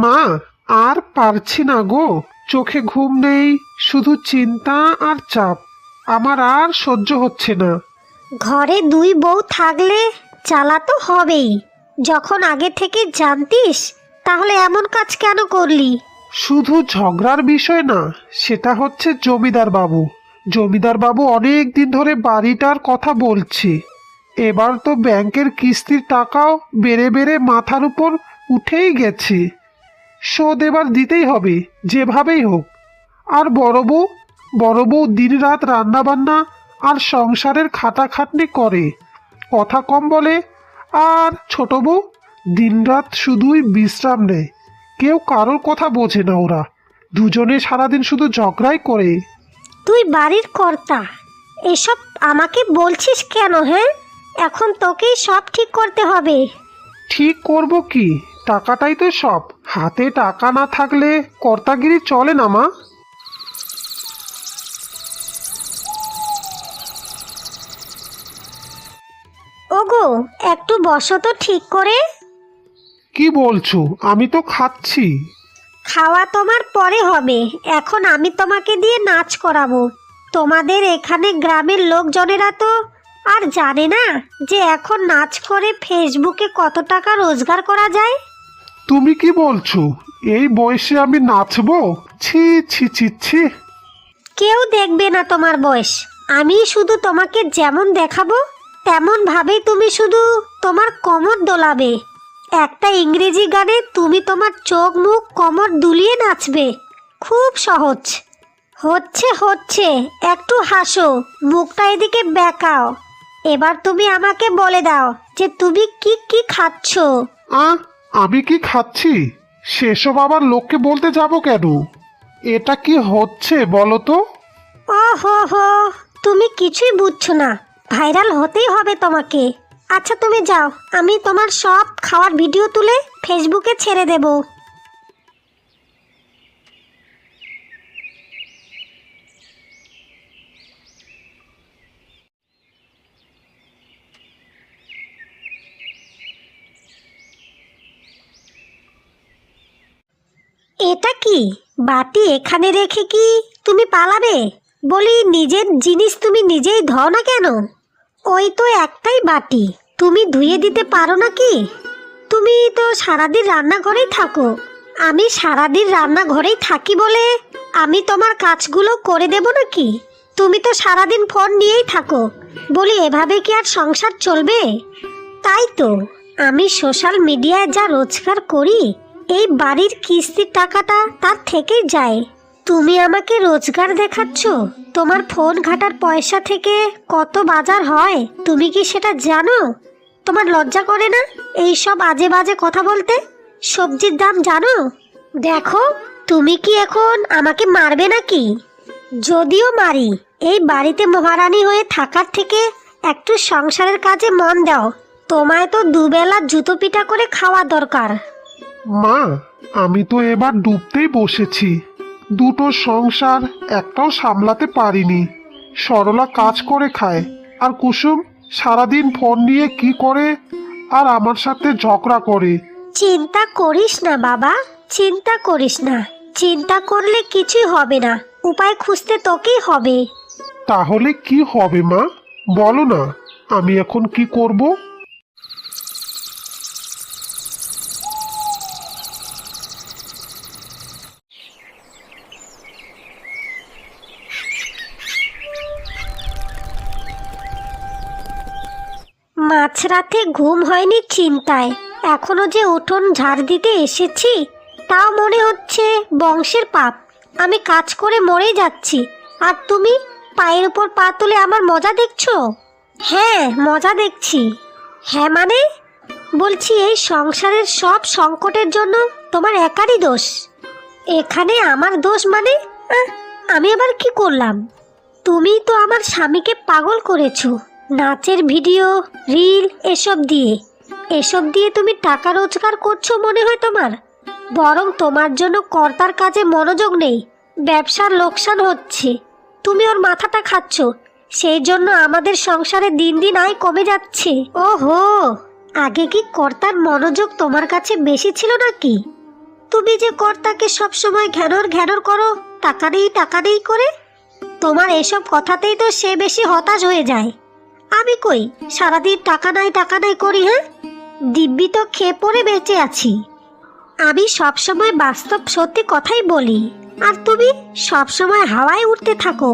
মা, আর পারছি না গো। চোখে ঘুম নেই, শুধু চিন্তা আর চাপ। আমার আর সহ্য হচ্ছে না। ঘরে দুই বউ থাকলে জ্বালা তো হবেই। যখন আগে থেকে জানতিস তাহলে এমন কাজ কেন করলি? শুধু ঝগড়ার বিষয় না, সেটা হচ্ছে জমিদার বাবু। জমিদার বাবু অনেক দিন ধরে বাড়িটার কথা বলছে। এবার তো ব্যাংকের কিস্তির টাকাও বেড়ে বেড়ে মাথার উপর উঠেই গেছে। শোধ এবার দিতেই হবে, যেভাবেই হোক। আর বড় বউ দিনরাত রান্নাবান্না আর সংসারের খাটাখাটনি করে, কথা কম বলে। আর ছোট বউ দিনরাত শুধুই বিশ্রাম নেয়। কেউ কারোর কথা বোঝে না। ওরা দুজনে সারাদিন শুধু ঝগড়াই করে। তুই বাড়ির কর্তা, এসব আমাকে বলছিস কেন? হ্যাঁ, এখন তোকেই সব ঠিক করতে হবে। ঠিক করব কি? টাকাটাই তো সব। হাতে টাকা না থাকলে কর্তাগিরি চলে না মা। ওগো, একটু বসো তো ঠিক করে। কি বলছো? আমি তো খাচ্ছি। খাওয়া তোমার পরে হবে, এখন আমি তোমাকে দিয়ে নাচ করাবো। তোমাদের এখানে গ্রামের লোকজনেরা তো আর জানে না যে এখন নাচ করে ফেসবুকে কত টাকা রোজগার করা যায়। তুমি কি বলছো? এই বয়সে আমি নাচবো? ছি ছি ছি ছি। কেউ দেখবে না তোমার বয়স। আমি শুধু তোমাকে যেমন দেখাবো তেমন ভাবেই তুমি শুধু তোমার কোমর দোলাবে। একটা ইংরেজি গানে তুমি তোমার চোখ মুখ কোমর দুলিয়ে নাচবে। খুব সহজ। হচ্ছে হচ্ছে, একটু হাসো, মুখটা এদিকে বেঁকাও। এবার তুমি আমাকে বলে দাও যে তুমি কি কি খাচ্ছ। আমি কি খাচ্ছি সেসব আবার লোককে বলতে যাব কেন? এটা কি হচ্ছে বলো তো? ও হো হো, তুমি কিছুই বুঝছো না। ভাইরাল হতেই হবে তোমাকে। আচ্ছা তুমি যাও, আমি তোমার সব খাওয়ার ভিডিও তুলে ফেসবুকে ছেড়ে দেব। এটা কি বাটি এখানে রেখে কি তুমি পালাবে? বলি, নিজের জিনিস তুমি নিজেই ধও না কেন? ওই তো একটাই বাটি, তুমি ধুয়ে দিতে পারো না কি? তুমি তো সারাদিন রান্নাঘরেই থাকো। আমি সারাদিন রান্নাঘরেই থাকি বলে আমি তোমার কাজগুলো করে দেব নাকি? তুমি তো সারাদিন ফোন নিয়েই থাকো। বলি, এভাবে কি আর সংসার চলবে? তাই তো আমি সোশ্যাল মিডিয়ায় যা রোজগার করি, এই বাড়ির কিস্তির টাকাটা তার থেকেই যায়। তুমি আমাকে রোজগার দেখাচ্ছ? তোমার ফোন ঘাটার পয়সা থেকে কত বাজার হয় তুমি কি সেটা জানো? তোমার লজ্জা করে না এই সব আজে বাজে কথা বলতে? সবজির দাম জানো? দেখো, তুমি কি এখন আমাকে মারবে নাকি? যদিও মারি, এই বাড়িতে মহারানী হয়ে থাকার থেকে একটু সংসারের কাজে মন দাও। তোমায় তো দুবেলা জুতো পিটা করে খাওয়া দরকার। মা, আমি তো এবার ডুবতেই বসেছি। দুটো সংসার একটাও সামলাতে পারিনি। সরলা কাজ করে খায়, আর কুসুম সারাদিন ফোন নিয়ে কি করে আর আমার সাথে ঝগড়া করে। চিন্তা করিস না বাবা, চিন্তা করিস না। চিন্তা করলে কিছুই হবে না, উপায় খুঁজতে তোকেই হবে। তাহলে কি হবে মা, বলো না। আমি এখন কি করব? মাঝরাতে ঘুম হয়নি চিন্তায়। এখনো যে উঠোন ঝাড় দিতে এসেছি, তাও মনে হচ্ছে বংশের পাপ। আমি কাজ করে মরেই যাচ্ছি, আর তুমি পায়ের উপর পা তুলে আমার মজা দেখছো? হ্যাঁ, মজা দেখছি। হ্যাঁ মানে? বলছি, এই সংসারের সব সংকটের জন্য তোমার একারই দোষ। এখানে আমার দোষ মানে? আমি আবার কি করলাম? তুমি তো আমার স্বামীকে পাগল করেছো নাচের ভিডিও, রিল এসব দিয়ে তুমি টাকা রোজগার করছো মনে হয় তোমার। বরং তোমার জন্য কর্তার কাজে মনোযোগ নেই, ব্যবসার লোকসান হচ্ছে। তুমি ওর মাথাটা খাচ্ছ, সেই জন্য আমাদের সংসারে দিন দিন আয় কমে যাচ্ছে। ওহো, আগে কি কর্তার মনোযোগ তোমার কাছে বেশি ছিল নাকি? তুমি যে কর্তাকে সবসময় ঘ্যানর ঘ্যানর করো, টাকা নেই করে। তোমার এসব কথাতেই তো সে বেশি হতাশ হয়ে যায়। আমি কই সারাদিন টাকা নাই করি, হ্যাঁ? দিব্যি তো খেয়ে পড়ে বেঁচে আছি। আমি সবসময় বাস্তব সত্যি কথাই বলি, আর তুমি সবসময় হাওয়ায় উঠতে থাকো।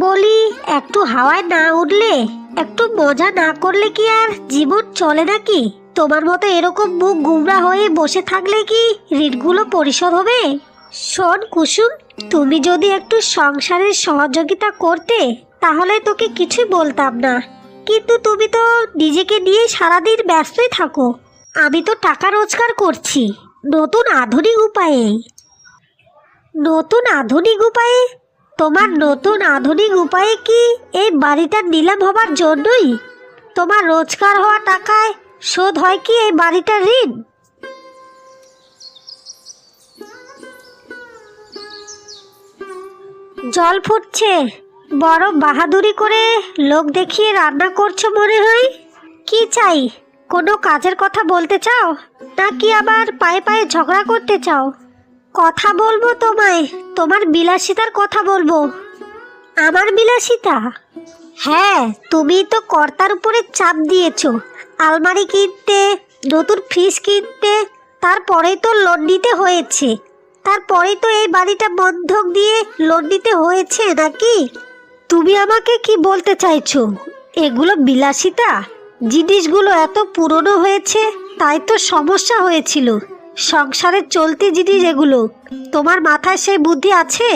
বলি একটু হাওয়ায় না উঠলে, একটু মজা না করলে কি আর জীবন চলে নাকি? তোমার মতো এরকম মুখ গুমরা হয়ে বসে থাকলে কি ঋণগুলো পরিশোধ হবে? শোন কুসুম, তুমি যদি একটু সংসারের সহযোগিতা করতে তাহলে তোকে কিছুই বলতাম না, কিন্তু তুমি তো নিজেকে নিয়ে সারাদিন ব্যস্তই থাকো। আমি তো টাকা রোজগার করছি নতুন আধুনিক উপায়ে। নতুন আধুনিক উপায়ে? তোমার নতুন আধুনিক উপায়ে কি এই বাড়িটা নিলাম হবার জন্যই? তোমার রোজগার হওয়া টাকায় শোধ হয় কি এই বাড়িটার ঋণ? জল ফুটছে, বড় বাহাদুরি করে লোক দেখিয়ে রান্না করছো মনে হয়। কি চাই? কোনো কাজের কথা বলতে চাও, নাকি আবার পায়ে পায়ে ঝগড়া করতে চাও? কথা বলবো তোমায়, তোমার বিলাসিতার কথা বলবো। আমার বিলাসিতা? হ্যাঁ, তুমি তো কর্তার উপরে চাপ দিয়েছো আলমারি কিনতে, নতুন ফ্রিজ কিনতে, তারপরেই তো লোন নিতে হয়েছে। তারপরেই তো এই বাড়িটা বন্ধক দিয়ে লোন নিতে হয়েছে নাকি? তুমি আমাকে কি বলতে চাইছো? এগুলো বিলাসিতা? জিনিসগুলো এত পুরনো হয়েছে, তাই তো সমস্যা হয়েছিল। সংসারের চলতি জিনিস এগুলো। তোমার মাথায় সেই বুদ্ধি আছে?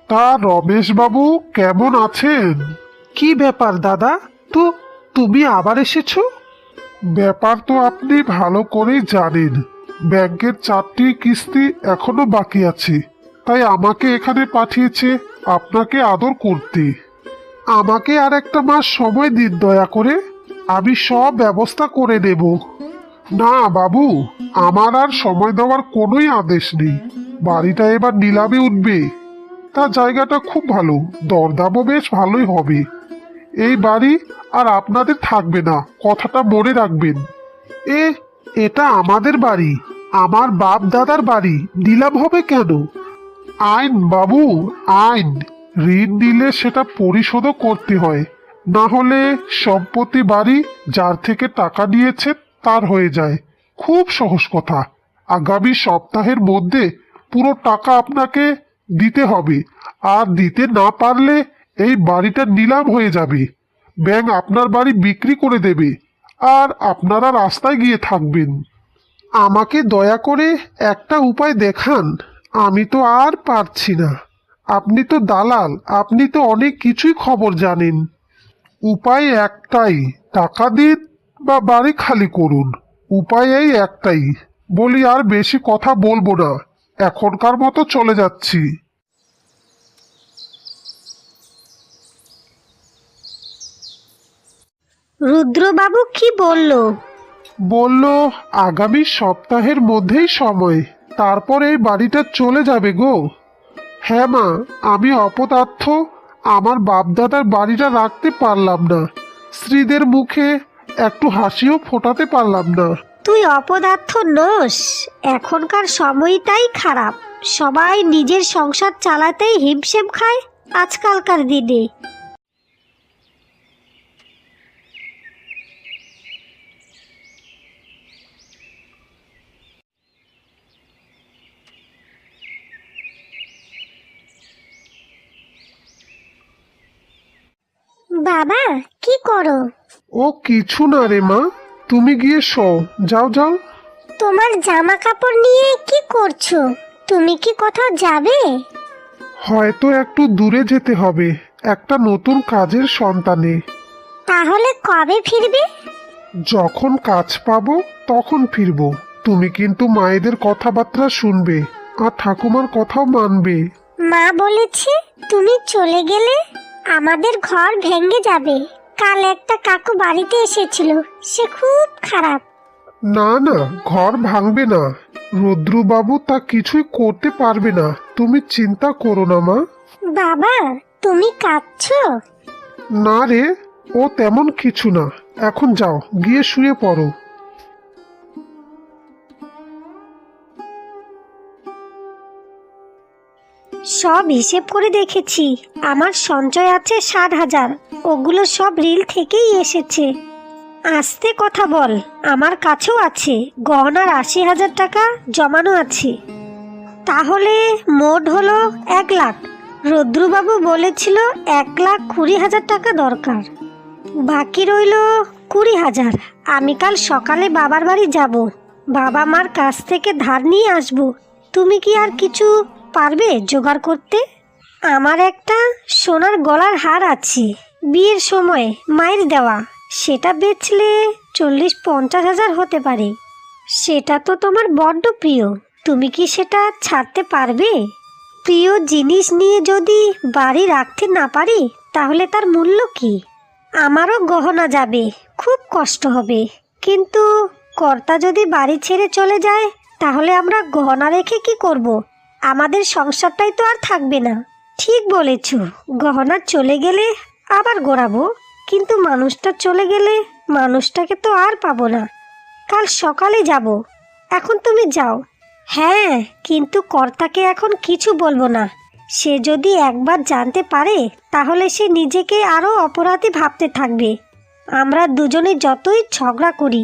তা রমেশ বাবু কেমন আছেন? কি ব্যাপার দাদা, তো তুমি আবার এসেছো? ব্যাপার তো আপনি ভালো করেই জানেন। ব্যাংকের 4টি কিস্তি এখনো বাকি আছে, তাই আমাকে এখানে পাঠিয়েছে আপনাকে আদর করতে। আমাকে আর একটা মাস সময় দিন দয়া করে, আমি সব ব্যবস্থা করে নেব। না বাবু, আমার আর সময় দেওয়ার কোনোই আদেশ নেই। বাড়িটা এবার নিলামে উঠবে। তা জায়গাটা খুব ভালো, দরদামও বেশ ভালোই হবে। এই বাড়ি আর আপনাদের থাকবে না, কথাটা মনে রাখবেন। এটা আমাদের বাড়ি, আমার বাপ দাদার বাড়ি, নিলাম হবে কেন? আইন বাবু, আইন। ঋণ নিলে সেটা পরিশোধও করতে হয়, না হলে সম্পত্তি বাড়ি যার থেকে টাকা নিয়েছেন তার হয়ে যায়। খুব সহজ কথা। আগামী সপ্তাহের মধ্যে পুরো টাকা আপনাকে দিতে হবে, আর দিতে না পারলে এই বাড়িটা নিলাম হয়ে যাবে। ব্যাংক আপনার বাড়ি বিক্রি করে দেবে, আর আপনারা রাস্তায় গিয়ে থাকবেন। আমাকে দয়া করে একটা উপায় দেখান, আমি তো আর পারছি না। আপনি তো দালাল, আপনি তো অনেক কিছুই খবর জানেন। উপায় একটাই, টাকা দিন বা বাড়ি খালি করুন। উপায় এই একটাই। বলি আর বেশি কথা বলবো না, এখনকার মতো চলে যাচ্ছি। রুদ্রবাবু কি বলল? বলল আগামী সপ্তাহের মধ্যেই সময়, তারপর এই বাড়িটা চলে যাবে গো। হ্যাঁ মা, আমি অপদার্থ, আমার বাপদাদার বাড়িটা রাখতে পারলাম না, স্ত্রীদের মুখে একটু হাসিও ফোটাতে পারলাম না। তুই অপদার্থ নোস, এখনকার সময়টাই খারাপ। সবাই নিজের সংসার চালাতেই হিমশিম খায় আজকালকার দিনে। বাবা কি করো? ও কিছু না রে মা, তুমি গিয়ে শো, যাও যাও। তোমার জামা কাপড় নিয়ে কি করছো? তুমি কি কোথাও যাবে? হয়তো একটু দূরে যেতে হবে, একটা নতুন কাজের সন্তানে। তাহলে কবে ফিরবে? যখন কাজ পাবো তখন ফিরবো। তুমি কিন্তু মায়েদের কথাবার্তা শুনবে, আর ঠাকুমার কথাও মানবে। মা বলেছে তুমি চলে গেলে আমাদের ঘর ভেঙে যাবে। কাল একটা কাকু বাড়িতে এসেছিল, সে খুব খারাপ। না না, ঘর ভাঙবে না, রুদ্রবাবু তা কিছুই করতে পারবে না, তুমি চিন্তা করো না মা। বাবা তুমি কাঁদছো? না রে, ও তেমন কিছু না, এখন যাও, গিয়ে শুয়ে পড়ো। সব হিসেব করে দেখেছি, আমার সঞ্চয় আছে 60,000। ওগুলো সব রিল থেকেই এসেছে। আস্তে কথা বল, আমার কাছেও আছে গহনার 80,000 টাকা জমানো আছে। তাহলে মোট হলো 1,00,000। রুদ্রবাবু বলেছিল 1,20,000 টাকা দরকার। বাকি রইল 20,000। আমি কাল সকালে বাবার বাড়ি যাব, বাবা মার কাছ থেকে ধার নিয়ে আসব। তুমি কি আর কিছু পারবে জোগাড় করতে? আমার একটা সোনার গলার হার আছে, বিয়ের সময় মায়ের দেওয়া। সেটা বেচলে 40-50,000 হতে পারে। সেটা তো তোমার বড্ড প্রিয়, তুমি কি সেটা ছাড়তে পারবে? প্রিয় জিনিস নিয়ে যদি বাড়ি রাখতে না পারি তাহলে তার মূল্য কি? আমারও গহনা যাবে, খুব কষ্ট হবে। কিন্তু কর্তা যদি বাড়ি ছেড়ে চলে যায় তাহলে আমরা গহনা রেখে কি করব? আমাদের সংসারটাই তো আর থাকবে না। ঠিক বলেছ, গহনা চলে গেলে আবার গড়াবো, কিন্তু মানুষটা চলে গেলে মানুষটাকে তো আর পাবো না। কাল সকালে যাব, এখন তুমি যাও। হ্যাঁ, কিন্তু কর্তাকে এখন কিছু বলবো না। সে যদি একবার জানতে পারে তাহলে সে নিজেকে আরও অপরাধী ভাবতে থাকবে। আমরা দুজনে যতই ঝগড়া করি,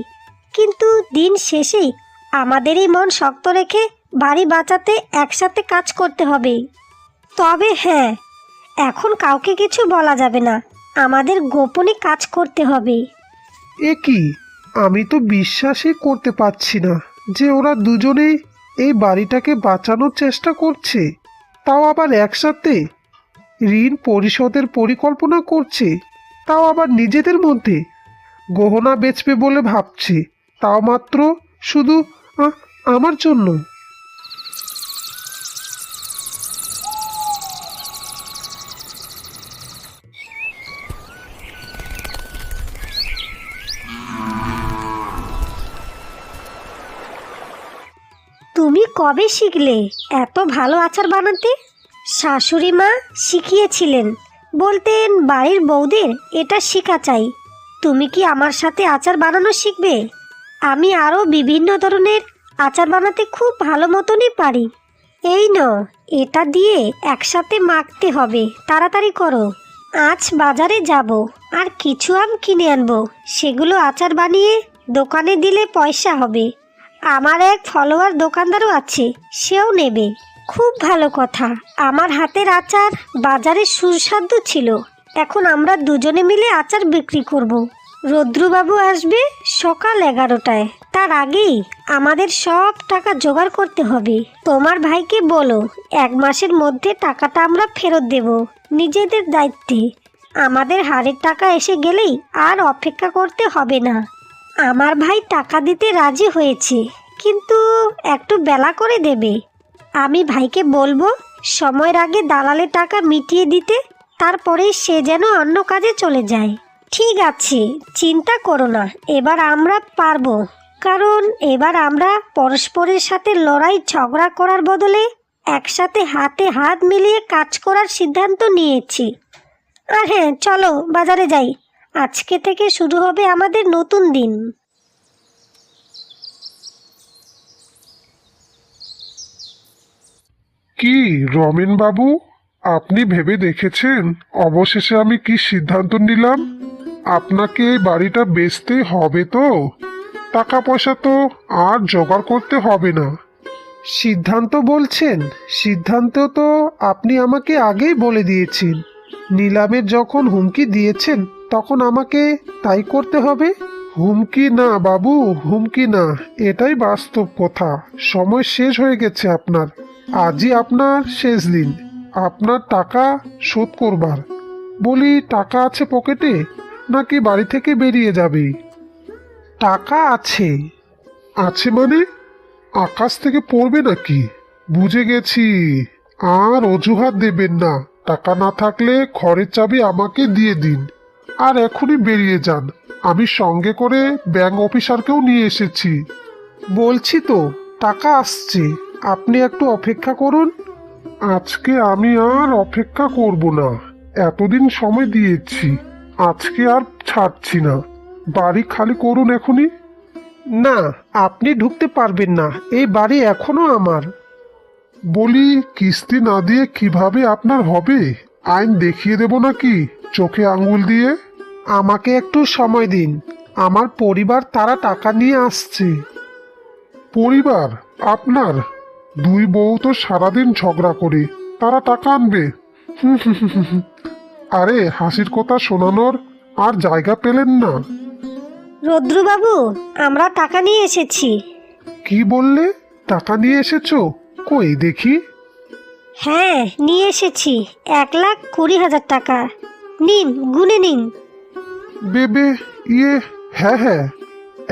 কিন্তু দিন শেষেই আমাদেরই মন শক্ত রেখে বাড়ি বাঁচাতে একসাথে কাজ করতে হবে। তবে হ্যাঁ, এখন কাউকে কিছু বলা যাবে না, আমাদের গোপনে কাজ করতে হবে। এ কি, আমি তো বিশ্বাসই করতে পারছি না যে ওরা দুজনেই এই বাড়িটাকে বাঁচানোর চেষ্টা করছে, তাও আবার একসাথে। ঋণ পরিশোধের পরিকল্পনা করছে, তাও আবার নিজেদের মধ্যে। গহনা বেচবে বলে ভাবছে, তাও মাত্র শুধু আমার জন্য। তুমি কবে শিখলে এত ভালো আচার বানাতে? শাশুড়ি মা শিখিয়েছিলেন, বলতেন বাড়ির বউদের এটা শেখা চাই। তুমি কি আমার সাথে আচার বানানো শিখবে? আমি আরও বিভিন্ন ধরনের আচার বানাতে খুব ভালো মতনই পারি। এই নাও, এটা দিয়ে একসাথে মাখতে হবে, তাড়াতাড়ি করো। আজ বাজারে যাব আর কিছু আম কিনে আনবো, সেগুলো আচার বানিয়ে দোকানে দিলে পয়সা হবে। আমার এক ফলোয়ার দোকানদারও আছে, সেও নেবে। খুব ভালো কথা, আমার হাতের আচার বাজারে সুস্বাদু ছিল। এখন আমরা দুজনে মিলে আচার বিক্রি করব। রুদ্রবাবু আসবে সকাল 11টায়, তার আগেই আমাদের সব টাকা জোগাড় করতে হবে। তোমার ভাইকে বলো 1 মাসের মধ্যে টাকাটা আমরা ফেরত দেব, নিজেদের দায়িত্বে। আমাদের হারের টাকা এসে গেলেই আর অপেক্ষা করতে হবে না। আমার ভাই টাকা দিতে রাজি হয়েছে, কিন্তু একটু বেলা করে দেবে। আমি ভাইকে বলবো সময়ের আগে দালালের টাকা মিটিয়ে দিতে, তারপরেই সে যেন অন্য কাজে চলে যায়। ঠিক আছে, চিন্তা করো না, এবার আমরা পারবো। কারণ এবার আমরা পরস্পরের সাথে লড়াই ঝগড়া করার বদলে একসাথে হাতে হাত মিলিয়ে কাজ করার সিদ্ধান্ত নিয়েছি। আর হ্যাঁ, চলো বাজারে যাই, আজকে থেকে শুরু হবে আমাদের নতুন দিন। কি রমেন বাবু, আপনি ভেবে দেখেছেন অবশেষে আমি কি সিদ্ধান্ত নিলাম? আপনাকে এই বাড়িটা বেচতে হবে তো? টাকা পয়সা তো আর জোগাড় করতে হবে না। সিদ্ধান্ত বলছেন? সিদ্ধান্ত তো আপনি আমাকে আগেই বলে দিয়েছেন। নিলামের যখন হুমকি দিয়েছেন তখন আমাকে তাই করতে হবে। হুমকি না বাবু, হুমকি না, এটাই বাস্তব কথা। সময় শেষ হয়ে গেছে আপনার। আজই আপনার শেষ দিন, আপনার টাকা শোধ করবার। বলি, টাকা আছে পকেটে নাকি বাড়ি থেকে বেরিয়ে যাবে? টাকা আছে। আছে মানে আকাশ থেকে পড়বে নাকি? বুঝে গেছি, আর অজুহাত দেবেন না। টাকা না থাকলে ঘরের চাবি আমাকে দিয়ে দিন আর এখনই বেরিয়ে যান। আমি সঙ্গে করে ব্যাংক অফিসারকেও নিয়ে এসেছি। বলছি তো টাকা আসছে, আপনি একটু অপেক্ষা করুন। আজকে আমি আর অপেক্ষা করব না, এতদিন সময় দিয়েছি, আজকে আর ছাড়ছি না। বাড়ি খালি করুন এখনই। না, আপনি ঢুকতে পারবেন না, এই বাড়ি এখনো আমার। বলি, কিস্তি না দিয়ে কিভাবে আপনার হবে? আইন দেখিয়ে দেব নাকি চোখে আঙ্গুল দিয়ে? আমাকে একটু সময় দিন, আমার পরিবার তারা টাকা নিয়ে আসছে। পরিবার আপনার? দুই বউ তো সারাদিন ঝগড়া করে তারা টাকা আনবে। আরে হাসির কথা শোনানোর আর জায়গা পেলেন না? রুদ্রবাবু, আমরা টাকা নিয়ে এসেছি। কি বললে? টাকা নিয়ে এসেছো? কই দেখি। হ্যাঁ, নিয়ে এসেছি 1,20,000 টাকা। নিন, গুনে নিন। বেবে, ইয়ে, হ্যাঁ হ্যাঁ,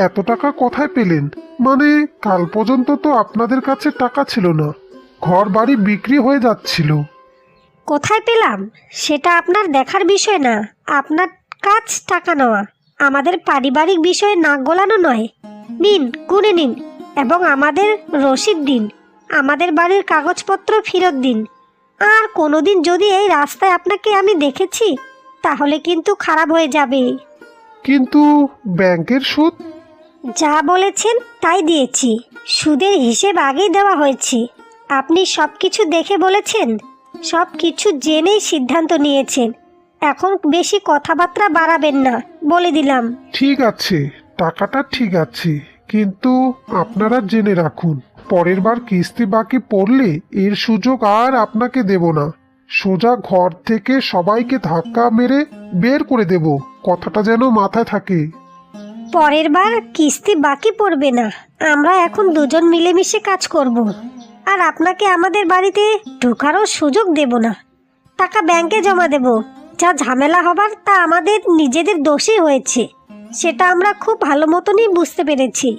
এত টাকা কোথায় পেলেন? মানে কাল পর্যন্ত তো আপনাদের কাছে টাকা ছিল না, ঘর বাড়ি বিক্রি হয়ে যাচ্ছিল। কোথায় পেলাম সেটা আপনার দেখার বিষয় না। আপনার কাজ টাকা নেওয়া, আমাদের পারিবারিক বিষয়ে নাক গলানো নয়। নিন, গুনে নিন এবং আমাদের রসিদ দিন, আমাদের বাড়ির কাগজপত্র ফেরত দিন। আর কোনোদিন যদি এই রাস্তায় আপনাকে আমি দেখেছি তাহলে কিন্তু খারাপ হয়ে যাবে। কিন্তু ব্যাংকের সুদ? যা বলেছেন তাই দিয়েছি, সুদের হিসেব আগেই দেওয়া হয়েছে। আপনি সব কিছু দেখে বলেছেন, সব কিছু জেনেই সিদ্ধান্ত নিয়েছেন। এখন বেশি কথাবার্তা বাড়াবেন না, বলে দিলাম। ঠিক আছে, টাকাটা ঠিক আছে, কিন্তু আপনারা জেনে রাখুন, পরের বার কিস্তি বাকি পড়লে এর সুযোগ আর আপনাকে দেব না। সোজা ঘর থেকে সবাইকে ধাক্কা মেরে বের করে দেব, কথাটা যেন মাথায় থাকে। পরের বার কিস্তি বাকি পড়বে না, আমরা এখন দুজন মিলেমিশে কাজ করব। আর আপনাকে আমাদের বাড়িতে ঢোকারও সুযোগ দেব না। টাকা ব্যাংকে জমা দেব। যা ঝামেলা হবার তা আমাদের নিজেদের দোষই হয়েছে, সেটা আমরা খুব ভালো মতনই বুঝতে পেরেছি।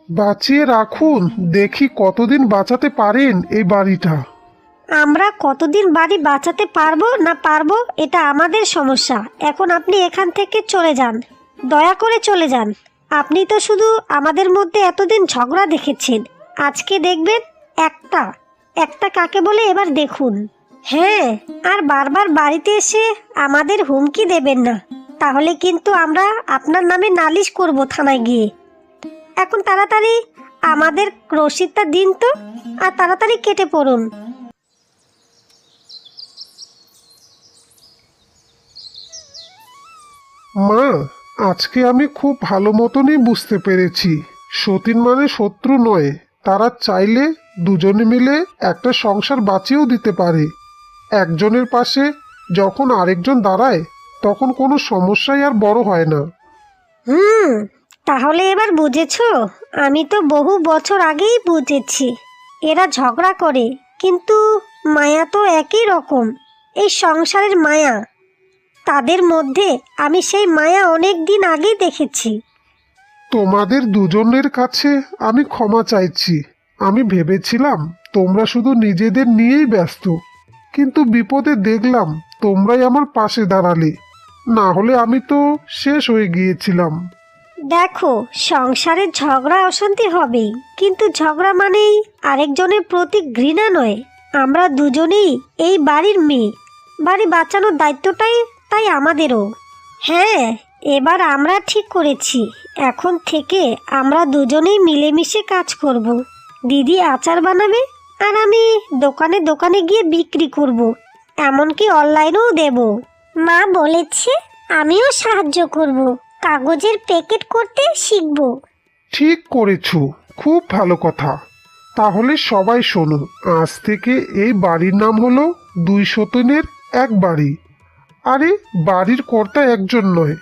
বাঁচিয়ে রাখুন, দেখি কতদিন বাঁচাতে পারেন এই বাড়িটা। আমরা কতদিন বাড়ি বাঁচাতে পারবো না পারবো এটা আমাদের সমস্যা। এখন আপনি এখান থেকে চলে যান, দয়া করে চলে যান। আপনি তো শুধু আমাদের মধ্যে এতদিন ঝগড়া দেখেছেন, আজকে দেখবেন একটা একটা কাকে বলে এবার দেখুন। হ্যাঁ, আর বারবার বাড়িতে এসে আমাদের হুমকি দেবেন না, তাহলে কিন্তু আমরা আপনার নামে নালিশ করব থানায় গিয়ে। এখন তাড়াতাড়ি আমাদের রসিদটা দিন তো, আর তাড়াতাড়ি কেটে পড়ুন। মা, আজকে আমি খুব ভালো মতনই বুঝতে পেরেছি, সতীন মানে শত্রু নয়, তারা চাইলে দুজনে মিলে একটা সংসার বাঁচিয়েও দিতে পারে। একজনের পাশে যখন আরেকজন দাঁড়ায় তখন কোনো সমস্যাই আর বড় হয় না। তাহলে এবার বুঝেছো? আমি তো বহু বছর আগেই বুঝেছি। এরা ঝগড়া করে কিন্তু মায়া তো একই রকম, এই সংসারের মায়া। তাদের মধ্যে আমি সেই মায়া অনেক দিন আগেই দেখেছি। তোমাদের দুজনের কাছে আমি ক্ষমা চাইছি। আমি ভেবেছিলাম তোমরা শুধু নিজেদের নিয়েই ব্যস্ত, কিন্তু বিপদে দেখলাম তোমরাই আমার পাশে দাঁড়ালে, না হলে আমি তো শেষ হয়ে গিয়েছিলাম। দেখো, সংসারে ঝগড়া অশান্তি হবেই, কিন্তু ঝগড়া মানেই আরেকজনের প্রতি ঘৃণা নয়। আমরা দুজনেই এই বাড়ির মেয়ে, বাড়ি বাঁচানোর দায়িত্বটাই তাই আমাদেরও। হ্যাঁ, এবার আমরা ঠিক করেছি, এখন থেকে আমরা দুজনেই মিলেমিশে কাজ করব। দিদি আচার বানাবে আর আমি দোকানে দোকানে গিয়ে বিক্রি করব, এমনকি অনলাইনেও দেব। মা বলেছে আমিও সাহায্য করব, কাগজের প্যাকেট করতে শিখব। ঠিক করেছো, খুব ভালো কথা। তাহলে সবাই শোনো, আজ থেকে এই বাড়ির নাম হলো দুই সতীনের এক বাড়ি। আরে বাড়ির কর্তা একজন নয়,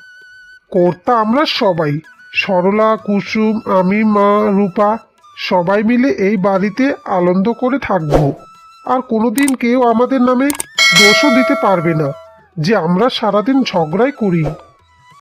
কর্তা আমরা সবাই। সরলা, কুসুম, আমি, মা, রূপা সবাই মিলে এই বাড়িতে আনন্দ করে থাকবো। আর কোনোদিন কেউ আমাদের নামে দোষও দিতে পারবে না যে আমরা সারাদিন ঝগড়াই করি।